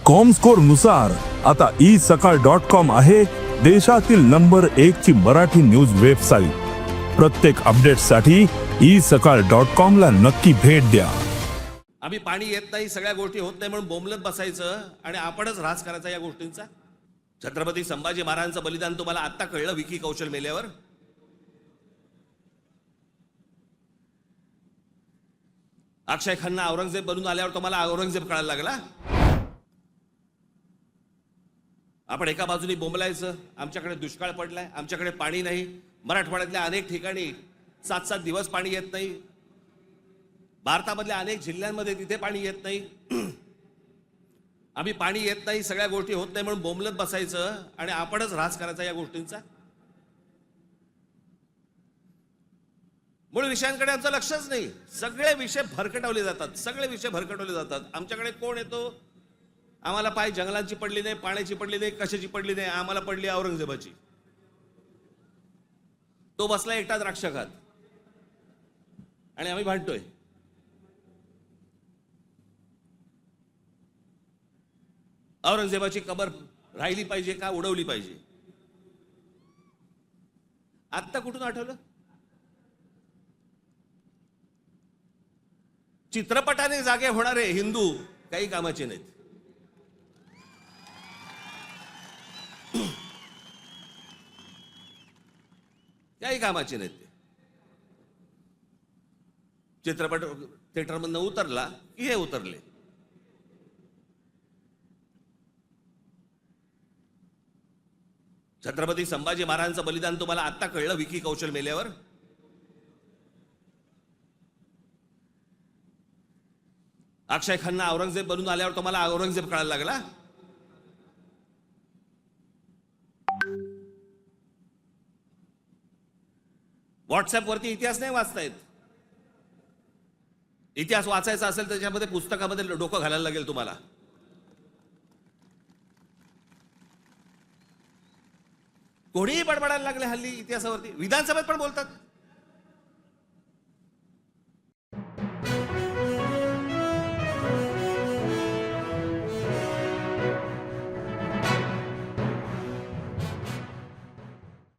Comscore नुसार आता isakal.com आहे देशातील नंबर 1 ची मराठी न्यूज वेबसाईट। प्रत्येक अपडेटसाठी isakal.com ला नक्की भेट द्या। आम्ही पाणी येत नाही, सगळ्या गोष्टी होत नाही म्हणून बोंबलत बसायचं आणि आपणच ऱ्हास करायचा या गोष्टींचा। छत्रपती संभाजी महाराजांचं बलिदान तुम्हाला आता कळलं विकी कौशल मेल्यावर? अक्षय खन्ना औरंगजेब बनून आल्यावर तुम्हाला औरंगजेब कळायला लागला? आपण एका बाजूने बोंबलायचं, आमच्याकडे दुष्काळ पडलाय, आमच्याकडे पाणी नाही, मराठवाड्यातल्या अनेक ठिकाणी 7-7 दिवस पाणी येत नाही, भारतामधल्या अनेक जिल्ह्यांमध्ये तिथे पाणी येत नाही। आम्ही पाणी येत नाही, सगळ्या गोष्टी होत नाही म्हणून बोंबलत बसायचं आणि आपणच ऱ्हास करायचा या गोष्टींचा। मूळ विषयांकडे आमचं लक्षच नाही, सगळे विषय भरकटवले जातात, सगळे विषय भरकटवले जातात। आमच्याकडे कोण येतो, आम्हाला पाय जंगलांची पडली नाही, पाण्याची पडली नाही, कशाची पडली नाही, आम्हाला पडली औरंगजेबाची। तो बसला एकटा द्राक्ष खात आणि आम्ही भांडतोय। औरंगजेबाची कबर राहिली पाहिजे का उडवली पाहिजे? आत्ता कुठून आठवलं? चित्रपटाने जागे होणारे हिंदू काही कामाचे नाहीत। काही कामाचे नाहीत ते। चित्रपट थिएटरमधनं उतरला की हे उतरले। छत्रपती संभाजी महाराजांचं बलिदान तुम्हाला आता कळलं विकी कौशल मेल्यावर? अक्षय खन्ना औरंगजेब बनून आल्यावर तुम्हाला औरंगजेब कळायला लागला? व्हॉट्सअप वरती इतिहास नाही वाचतायत। इतिहास वाचायचा असेल त्याच्यामध्ये पुस्तकामध्ये डोकं घालायला लागेल तुम्हाला। कोणीही बडबडायला लागले हल्ली इतिहासावरती, विधानसभेत पण बोलतात।